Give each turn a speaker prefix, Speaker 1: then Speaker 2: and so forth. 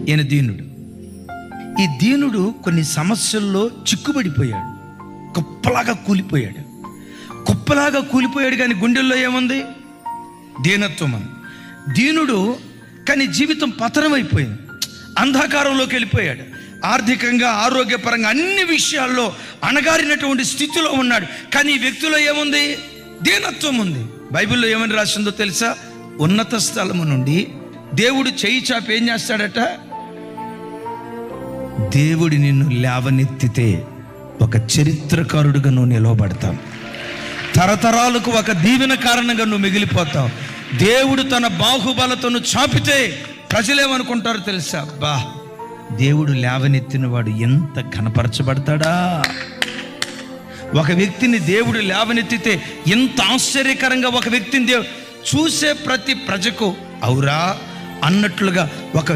Speaker 1: ఈయన దీనుడు. ఈ దీనుడు కొన్ని సమస్యల్లో చిక్కుబడిపోయాడు, కుప్పలాగా కూలిపోయాడు. కానీ గుండెల్లో ఏముంది? దీనత్వం అని. దీనుడు కానీ జీవితం పతనమైపోయింది, అంధకారంలోకి వెళ్ళిపోయాడు. ఆర్థికంగా, ఆరోగ్యపరంగా అన్ని విషయాల్లో అణగారినటువంటి స్థితిలో ఉన్నాడు. కానీ ఈ వ్యక్తిలో ఏముంది? దీనత్వం ఉంది. బైబిల్లో ఏమని రాసిందో తెలుసా? ఉన్నత స్థలము నుండి దేవుడు చేయి చాపి ఏం చేస్తాడట? దేవుడు నిన్ను లేవనెత్తితే ఒక చరిత్రకారుడిగా నువ్వు నిలవబడతావు. తరతరాలకు ఒక దీవెన కారణంగా నువ్వు మిగిలిపోతావు. దేవుడు తన బాహుబలతోను చాపితే ప్రజలేమనుకుంటారో తెలుసా? బా, దేవుడు లేవనెత్తిన వాడు ఎంత ఘనపరచబడతాడా. ఒక వ్యక్తిని దేవుడు లేవనెత్తితే ఎంత ఆశ్చర్యకరంగా ఒక వ్యక్తిని చూసే ప్రతి ప్రజకు ఔరా అన్నట్లుగా ఒక